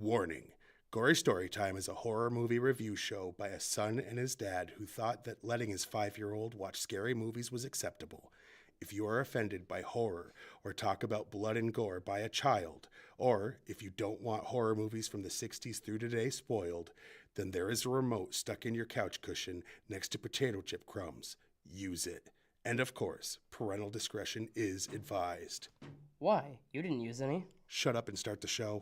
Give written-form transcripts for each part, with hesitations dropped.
Warning. Gory Storytime is a horror movie review show by a son and his dad who thought that letting his 5-year-old watch scary movies was acceptable. If you are offended by horror or talk about blood and gore by a child, or if you don't want horror movies from the 60s through today spoiled, then there is a remote stuck in your couch cushion next to potato chip crumbs. Use it. And of course, parental discretion is advised. Why? You didn't use any. Shut up and start the show.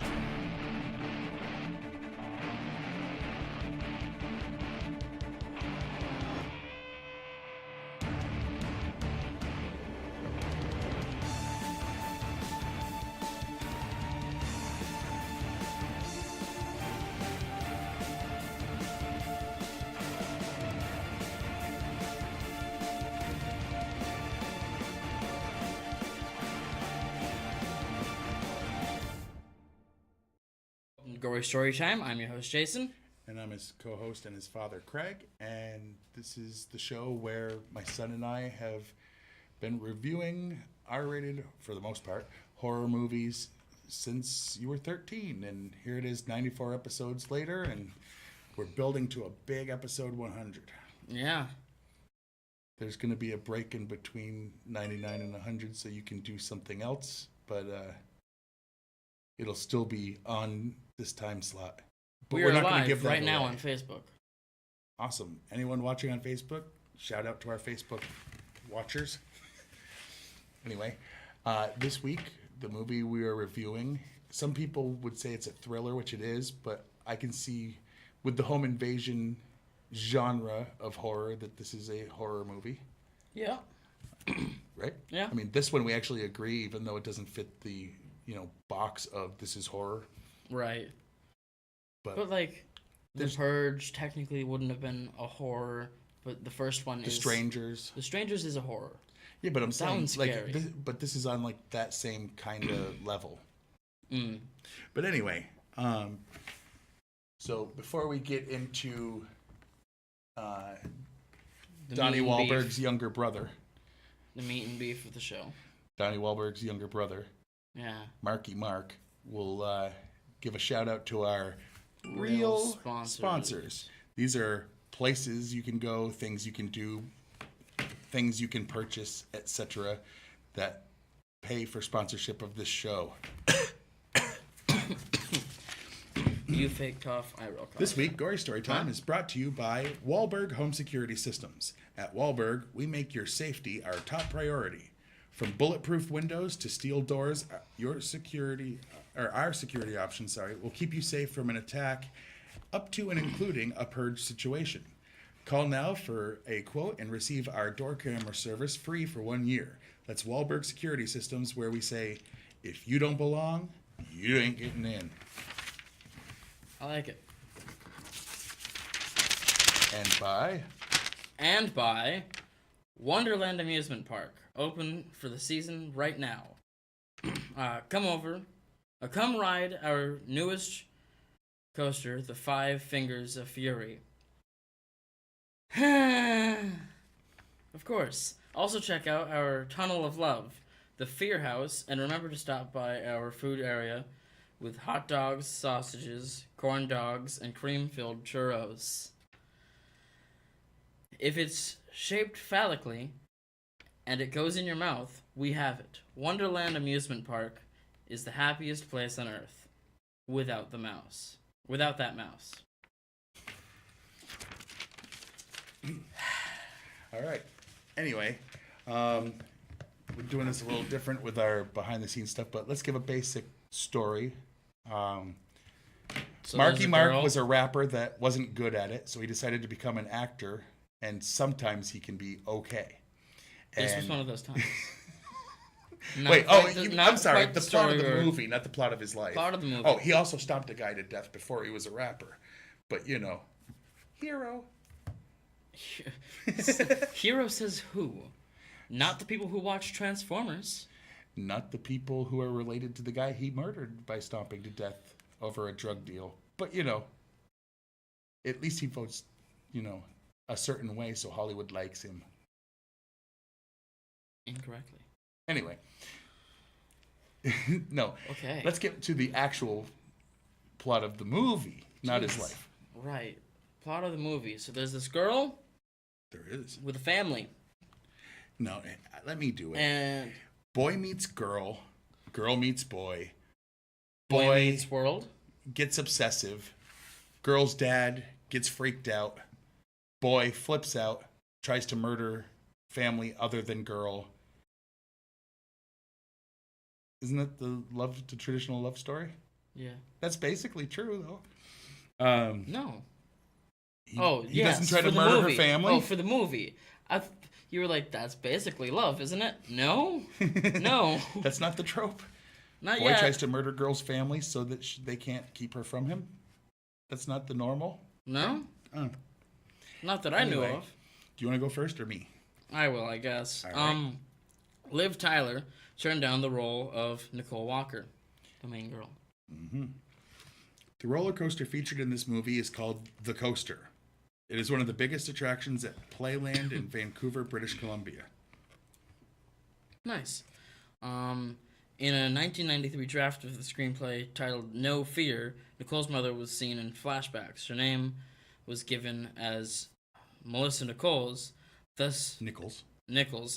Gory Storytime. I'm your host, Jason. And I'm his co-host and his father, Craig. And this is the show where my son and I have been reviewing R-rated, for the most part, horror movies since you were 13. And here it is 94 episodes later, and we're building to a big episode 100. Yeah. There's going to be a break in between 99 and 100 so you can do something else, but it'll still be on this time slot. But we're not live going to give that right now away. on Facebook. Awesome. Anyone watching on Facebook? Shout out to our Facebook watchers. Anyway, this week, the movie we are reviewing, some people would say it's a thriller, which it is, but I can see with the home invasion genre of horror that this is a horror movie. Yeah. Right? Yeah. I mean, this one we actually agree, even though it doesn't fit the, box of this is horror. Right. But like, The Purge technically wouldn't have been a horror, but the first one The is... Strangers. The Strangers is a horror. Yeah, but I'm saying, Sounds like, scary. but this is on, like, that same kind of level. Mm. But anyway, so before we get into The Donnie meat and Wahlberg's beef. younger brother, The meat and beef of the show. Donnie Wahlberg's younger brother, Yeah. Marky Mark, will give a shout out to our Real real sponsors. sponsors. These are places you can go, things you can do, things you can purchase, etc., that pay for sponsorship of this show. You fake cough, I real cough. This week, Gory Storytime is brought to you by Wahlberg Home Security Systems. At Wahlberg, we make your safety our top priority. From bulletproof windows to steel doors, our security options, will keep you safe from an attack up to and including a purge situation. Call now for a quote and receive our door camera service free for 1 year. That's Wahlberg Security Systems, where we say, if you don't belong, you ain't getting in. I like it. And by Wonderland Amusement Park, open for the season right now. Come over, come ride our newest coaster, the Five Fingers of Fury. Of course. Also check out our Tunnel of Love, the Fear House, and remember to stop by our food area with hot dogs, sausages, corn dogs, and cream-filled churros. If it's shaped phallically and it goes in your mouth, we have it. Wonderland Amusement Park is the happiest place on earth without the mouse. Without that mouse. all right. Anyway, we're doing this a little different with our behind-the-scenes stuff, but let's give a basic story. So Marky there's a Mark girl- was a rapper that wasn't good at it, so he decided to become an actor, and sometimes he can be okay. This was one of those times. I'm sorry, quite the plot of the story movie, not the plot of his life. Plot of the movie. Oh, he also stomped a guy to death before he was a rapper. But, hero. Hero says who? Not the people who watch Transformers. Not the people who are related to the guy he murdered by stomping to death over a drug deal. But, at least he votes, a certain way, so Hollywood likes him. Incorrectly. Anyway. No. Okay. Let's get to the actual plot of the movie, not his Jeez. life. Right. Plot of the movie. So there's this girl There is. with a family. No, let me do it. And Boy meets girl. Girl meets boy. boy meets world. Gets obsessive. Girl's dad gets freaked out. Boy flips out. Tries to murder family other than girl. Isn't that the traditional love story? Yeah. That's basically true, though. No. He yes, doesn't try for to the murder movie. her family. Oh, for the movie. You were like, that's basically love, isn't it? No. No. That's not the trope. Not Boy yet. tries to murder girl's family so that they can't keep her from him. That's not the normal. No? Oh. Not that I knew Anyway. of. Do you want to go first or me? I will, I guess. All right. Liv Tyler turned down the role of Nicole Walker, the main girl. The roller coaster featured in this movie is called The Coaster. It is one of the biggest attractions at Playland in Vancouver, British Columbia. Nice. In a 1993 draft of the screenplay titled No Fear, Nicole's mother was seen in flashbacks. Her name was given as Melissa Nichols, thus Nichols,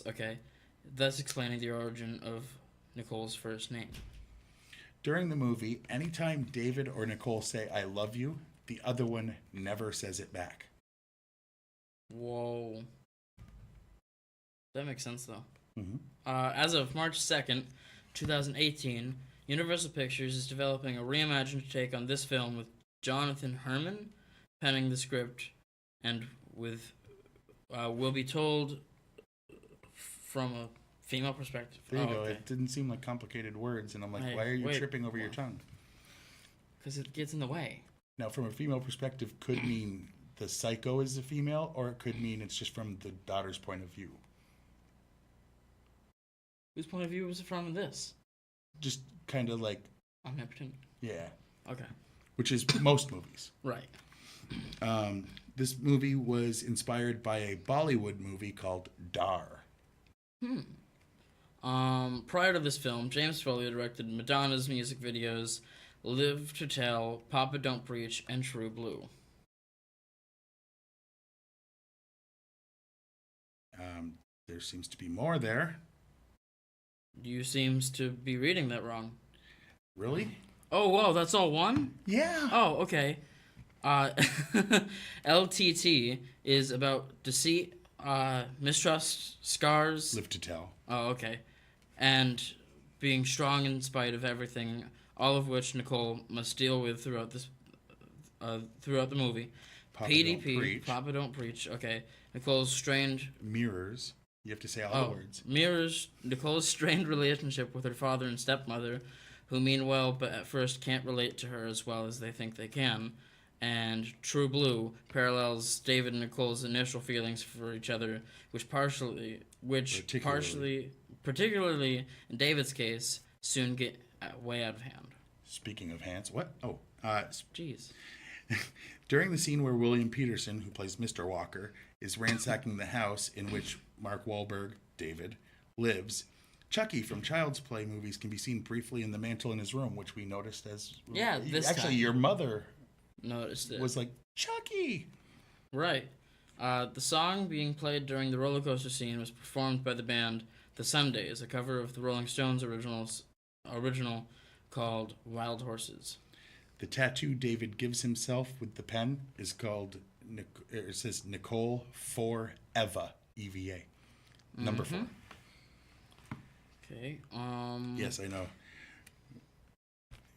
okay, thus explaining the origin of Nicole's first name. During the movie, anytime David or Nicole say, I love you, the other one never says it back. Whoa. That makes sense, though. Mm-hmm. As of March 2nd, 2018, Universal Pictures is developing a reimagined take on this film with Jonathan Herman penning the script and with will be told from a female perspective. There you go. Okay. It didn't seem like complicated words, and I'm like, Hey, why are you wait. tripping over your tongue? Because it gets in the way. Now, from a female perspective, could mean the psycho is a female, or it could mean it's just from the daughter's point of view. Whose point of view was it from in this? Just kind of like, Omnipotent. yeah, Okay. which is most movies. Right. This movie was inspired by a Bollywood movie called Dar. Prior to this film, James Foley directed Madonna's music videos Live to Tell, Papa Don't Preach, and True Blue. There seems to be more there. You seems to be reading that wrong. Really? Oh, whoa, that's all one? Yeah. Oh, okay. LTT is about deceit, mistrust, scars. Live to tell. Oh, okay. And being strong in spite of everything, all of which Nicole must deal with throughout the movie. Papa PDP, Don't Preach. Papa Don't Preach. Okay. Nicole's strained. Mirrors. You have to say all the words. Mirrors Nicole's strained relationship with her father and stepmother, who mean well but at first can't relate to her as well as they think they can. And True Blue parallels David and Nicole's initial feelings for each other, particularly in David's case, soon get way out of hand. Speaking of hands, what? Oh, Jeez. during the scene where William Peterson, who plays Mr. Walker, is ransacking the house in which Mark Wahlberg, David, lives, Chucky from Child's Play movies can be seen briefly in the mantle in his room, which we noticed as... Yeah, this actually, time. your mother Noticed it. was like, Chucky! Right. The song being played during the roller coaster scene was performed by the band The Sundays, a cover of the Rolling Stones original called Wild Horses. The tattoo David gives himself with the pen is called, it says Nicole for Eva, EVA. Number 4. Okay. Yes, I know.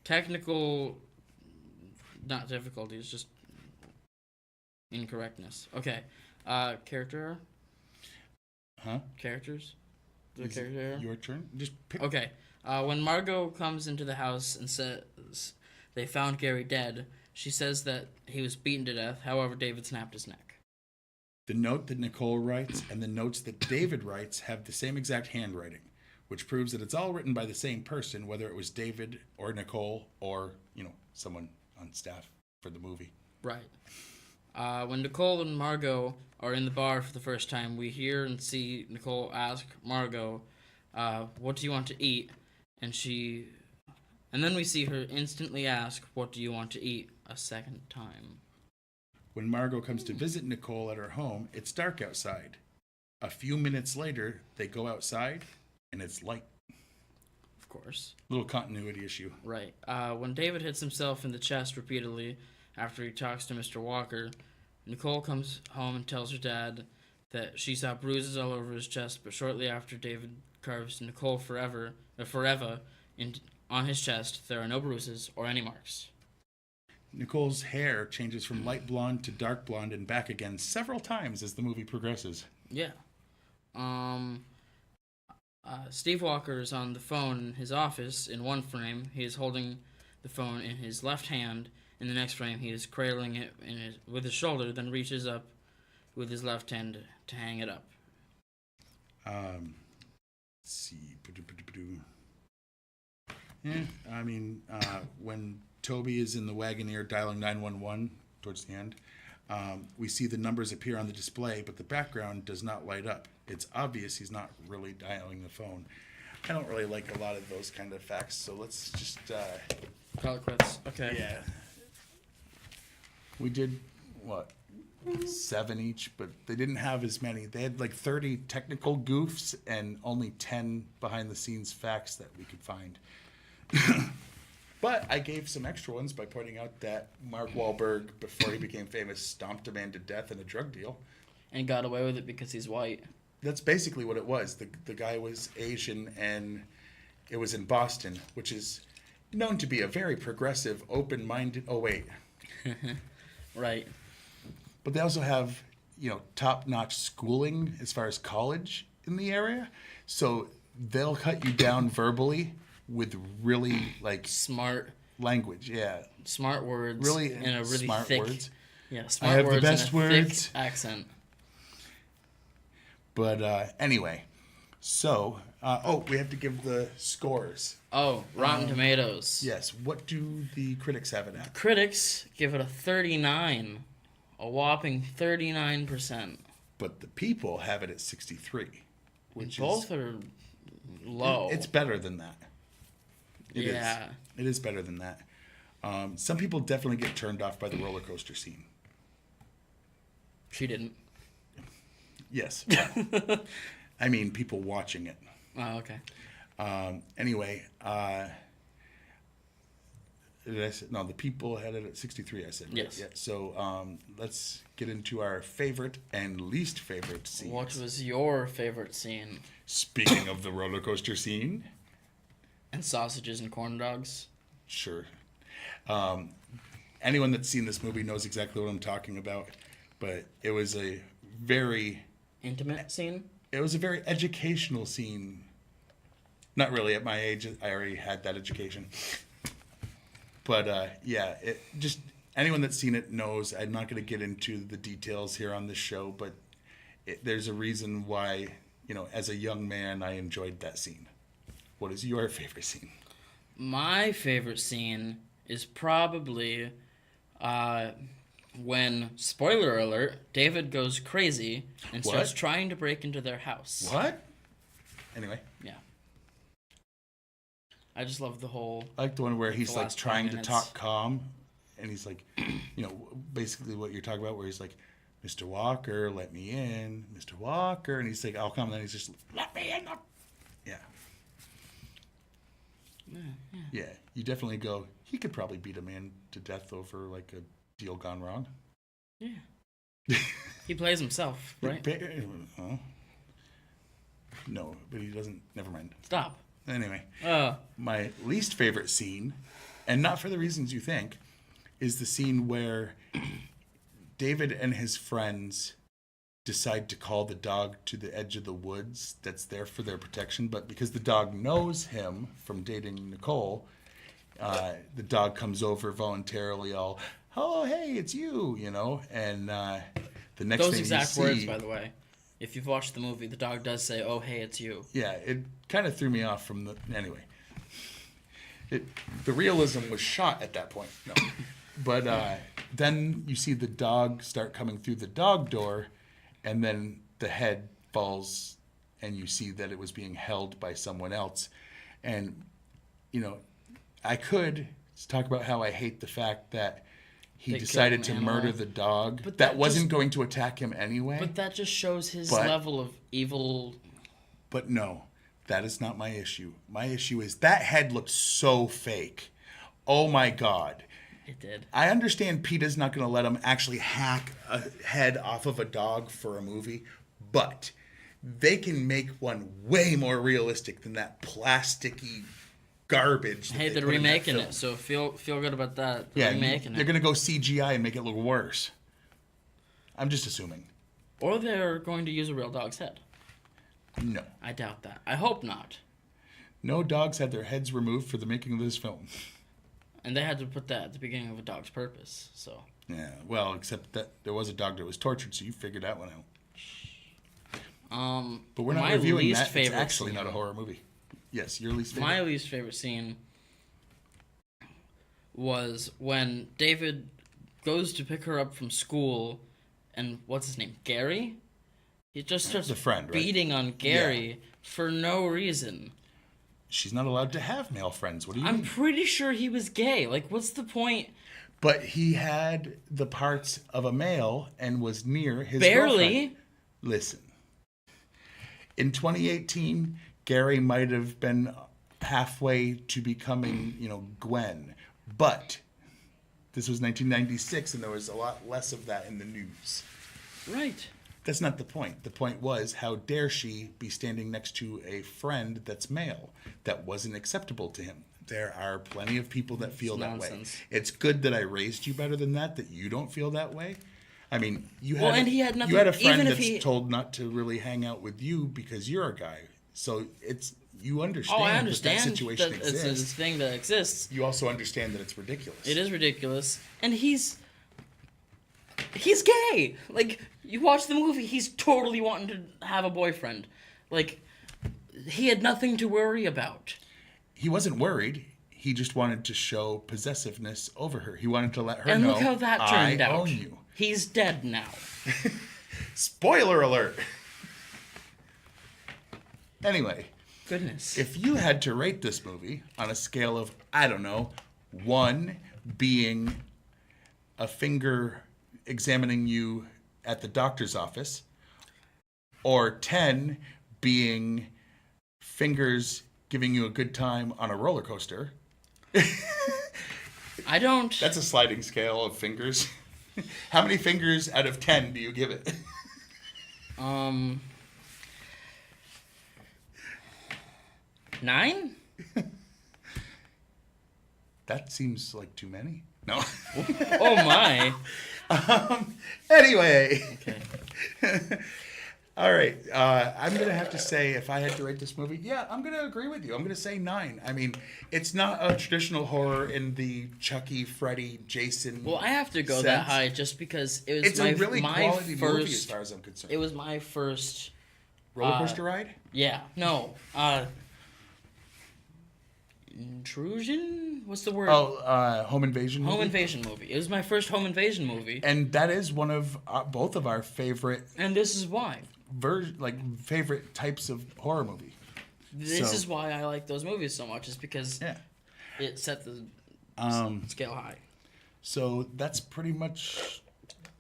Technical, not difficulties, just incorrectness. Okay. Character? Huh? Characters? The Is it character error? your turn? Just pick. Okay. When Margot comes into the house and says they found Gary dead, she says that he was beaten to death. However, David snapped his neck. The note that Nicole writes and the notes that David writes have the same exact handwriting, which proves that it's all written by the same person, whether it was David or Nicole or, someone on staff for the movie. Right. When Nicole and Margot are in the bar for the first time, we hear and see Nicole ask Margot, what do you want to eat? And she And then we see her instantly ask, "What do you want to eat?" a second time. When Margot comes to visit Nicole at her home, it's dark outside. A few minutes later, they go outside, and it's light. Of course. Little continuity issue. Right. When David hits himself in the chest repeatedly after he talks to Mr. Walker, Nicole comes home and tells her dad that she saw bruises all over his chest, but shortly after David carves Nicole forever on his chest, there are no bruises or any marks. Nicole's hair changes from light blonde to dark blonde and back again several times as the movie progresses. Yeah. Steve Walker is on the phone in his office. In one frame, he is holding the phone in his left hand. In the next frame, he is cradling it with his shoulder, then reaches up with his left hand to hang it up. Let's see. When Toby is in the Wagoneer dialing 911 towards the end, we see the numbers appear on the display, but the background does not light up. It's obvious he's not really dialing the phone. I don't really like a lot of those kind of facts, so let's just... Call it quits. Okay. Yeah. We did, 7 each, but they didn't have as many. They had like 30 technical goofs and only 10 behind-the-scenes facts that we could find. But I gave some extra ones by pointing out that Mark Wahlberg, before he became famous, stomped a man to death in a drug deal. And got away with it because he's white. That's basically what it was. The guy was Asian, and it was in Boston, which is known to be a very progressive, open-minded... Oh, wait. Right. But they also have, top-notch schooling as far as college in the area. So they'll cut you down verbally with really, smart language. Yeah. Smart words. Really in a really smart thick... words. Yeah, I smart have words the best in a words. thick accent. But anyway, so... we have to give the scores. Oh, Rotten Tomatoes. Yes. What do the critics have it at? Critics give it a 39. A whopping 39%. But the people have it at 63. Which Both are low. It's better than that. It is. Yeah. It is better than that. Some people definitely get turned off by the roller coaster scene. She didn't. Yes. I mean, people watching it. Oh, okay. Anyway, did I say, no, the people had it at 63, I said. Right? Yes. Yeah. So let's get into our favorite and least favorite scenes. What was your favorite scene? Speaking of the roller coaster scene. And sausages and corn dogs? Sure. Anyone that's seen this movie knows exactly what I'm talking about. But it was a very... Intimate scene? It was a very educational scene. Not really. At my age, I already had that education. But, just anyone that's seen it knows. I'm not going to get into the details here on this show, but there's a reason why, as a young man, I enjoyed that scene. What is your favorite scene? My favorite scene is probably when, spoiler alert, David goes crazy and starts trying to break into their house. What? Anyway. Yeah. I just love the whole... I like the one where he's like trying to talk calm, and he's like, basically what you're talking about, where he's like, Mr. Walker, let me in, Mr. Walker, and he's like, I'll come, and then he's just, let me in. Yeah. Yeah, you definitely go, he could probably beat a man to death over like a deal gone wrong. Yeah. He plays himself, right? No, but he doesn't. Never mind. Stop. Anyway, my least favorite scene, and not for the reasons you think, is the scene where David and his friends decide to call the dog to the edge of the woods that's there for their protection, but because the dog knows him from dating Nicole, the dog comes over voluntarily all, oh, hey, it's you, and the next Those thing exact you see, words, by the way. If you've watched the movie, the dog does say, oh, hey, it's you. Yeah, it kind of threw me off from the... Anyway. The realism was shot at that point. No. But then you see the dog start coming through the dog door, and then the head falls, and you see that it was being held by someone else. And, I could talk about how I hate the fact that he They decided to killed an murder animal. the dog But that that wasn't just- going to attack him anyway. But that just shows his But- level of evil. But no, that is not my issue. My issue is that head looked so fake. Oh my God. It did. I understand PETA's not going to let him actually hack a head off of a dog for a movie, but they can make one way more realistic than that plasticky garbage. Hey, they they're put in that remaking film. it, so feel good about that. They're Yeah, remaking they're it. going to go CGI and make it look worse. I'm just assuming. Or they're going to use a real dog's head. No. I doubt that. I hope not. No dogs had their heads removed for the making of this film. And they had to put that at the beginning of A Dog's Purpose, so. Yeah, well, except that there was a dog that was tortured, so you figured that one out. But we're not my reviewing least that. It's favorite actually scene- not a horror movie. Yes, your least favorite. My least favorite scene was when David goes to pick her up from school, and what's his name? Gary? He just starts The friend, right? beating on Gary for no reason. She's not allowed to have male friends. What do you I'm mean? pretty sure he was gay. Like, what's the point? But he had the parts of a male and was near his Barely. girlfriend. Listen. In 2018, Gary might have been halfway to becoming, Gwen. But this was 1996, and there was a lot less of that in the news. Right. That's not the point. The point was, how dare she be standing next to a friend that's male? That wasn't acceptable to him. There are plenty of people that feel It's that nonsense. way. It's good that I raised you better than that you don't feel that way. I mean, you had, Well, and he had nothing- you had a friend even if that's he- told not to really hang out with you because you're a guy. So you understand, Oh, I understand that situation that it's a exists. thing that exists. You also understand that it's ridiculous. It is ridiculous. And he's gay. Like, you watch the movie, he's totally wanting to have a boyfriend. Like, he had nothing to worry about. He wasn't worried. He just wanted to show possessiveness over her. He wanted to let her And know, look how that turned I out. own you. He's dead now. Spoiler alert. Anyway, Goodness. if you had to rate this movie on a scale of, I don't know, 1 being a finger examining you at the doctor's office, or 10 being fingers giving you a good time on a roller coaster. I don't... That's a sliding scale of fingers. How many fingers out of 10 do you give it? 9? That seems like too many. No. Oh my. Anyway. Okay. All right. I'm going to have to say, if I had to rate this movie, yeah, I'm going to agree with you. I'm going to say 9. I mean, it's not a traditional horror in the Chucky, Freddy, Jason. Well, I have to go that sense. high just because it was It's my, a really my quality first... movie as far as I'm concerned. It was my first... Roller coaster ride? Yeah. No. Intrusion? What's the word? Oh, Home Invasion movie? Home invasion movie. It was my first home invasion movie. And that is one of both of our favorite And this is why. favorite types of horror movie. This So- is why I like those movies so much, is because Yeah. it set the scale high. So that's pretty much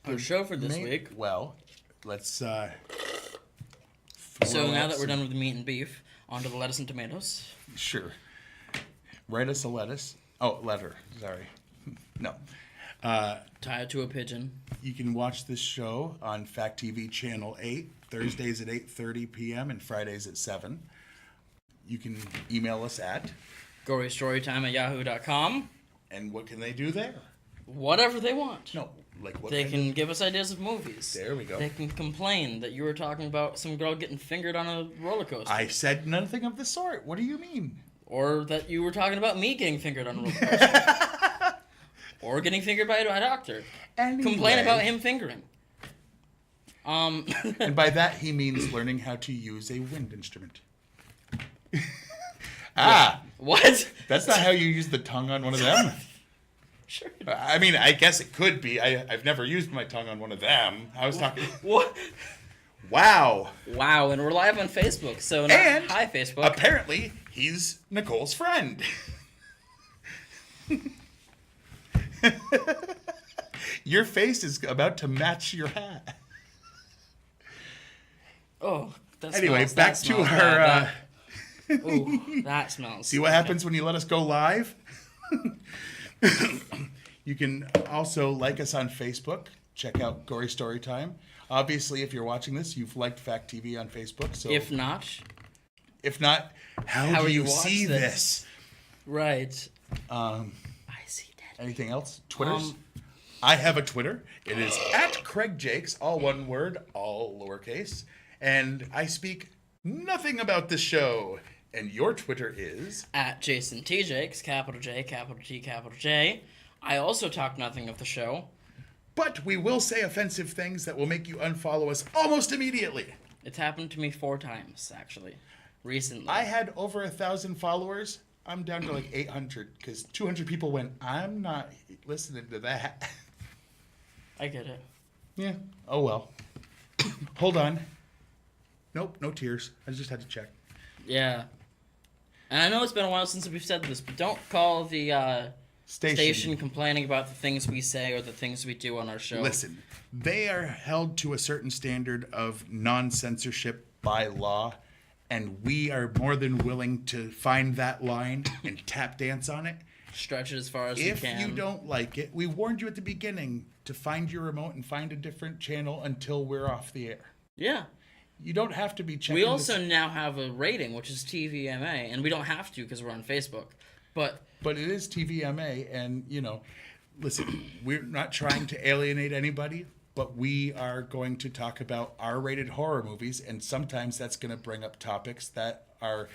Our show for this week. Well, let's. So throw now out that we're some- done with the meat and beef, onto the lettuce and tomatoes. Sure. Write us a lettuce. Oh, letter. Sorry. No. Tie it to a pigeon. You can watch this show on Fact TV Channel 8, Thursdays at 8:30 p.m. and Fridays at 7. You can email us at, GoryStorytime@yahoo.com. and what can they do there? Whatever they want. No, like what They kind can give us ideas of movies. There we go. They can complain that you were talking about some girl getting fingered on a roller coaster. I said nothing of the sort. What do you mean? Or that you were talking about me getting fingered on a roller coaster. Or getting fingered by a doctor. Complain Anyway. about him fingering. And by that he means learning how to use a wind instrument. What? That's not how you use the tongue on one of them. Sure. I mean, I guess it could be. I've never used my tongue on one of them. I was talking. What? Wow. Wow, and we're live on Facebook, so not, And hi Facebook. Apparently, he's Nicole's friend. Your face is about to match your hat. Oh, that Anyway, smells, back that to smells our. bad. Ooh, that smells. See what happens when you let us go live? You can also like us on Facebook. Check out Gory Storytime. Obviously, if you're watching this, you've liked Fact TV on Facebook. So If not, how do you watch see this? right. I see that. Anything else? Twitters? I have a Twitter. It is at Craig Jakes, all one word, all lowercase. And I speak nothing about this show. And your Twitter is? At Jason T. Jakes, capital J, capital T, capital J. I also talk nothing of the show. But we will say offensive things that will make you unfollow us almost immediately. It's happened to me 4 times, actually, recently. I had over 1,000 followers. I'm down to like 800 because 200 people went, I'm not listening to that. I get it. Yeah. Oh, well. Hold on. Nope, no tears. I just had to check. Yeah. And I know it's been a while since we've said this, but don't call the station complaining about the things we say or the things we do on our show. Listen, they are held to a certain standard of non-censorship by law, and we are more than willing to find that line and tap dance on it. Stretch it as far as If we can. you don't like it, we warned you at the beginning to find your remote and find a different channel until we're off the air. Yeah. You don't have to be checking. We also now have a rating, which is TVMA, and we don't have to because we're on Facebook. But it is TVMA, and listen, we're not trying to alienate anybody, but we are going to talk about R-rated horror movies, and sometimes that's going to bring up topics that are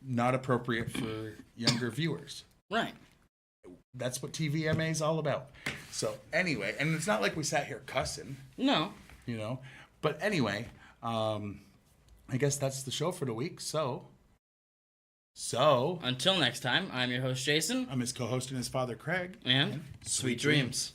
not appropriate for younger viewers. right. That's what TVMA is all about. So anyway, and it's not like we sat here cussing, No. But anyway, I guess that's the show for the week. So Until next time, I'm your host, Jason. I'm his co-host and his father, Craig. And sweet dreams.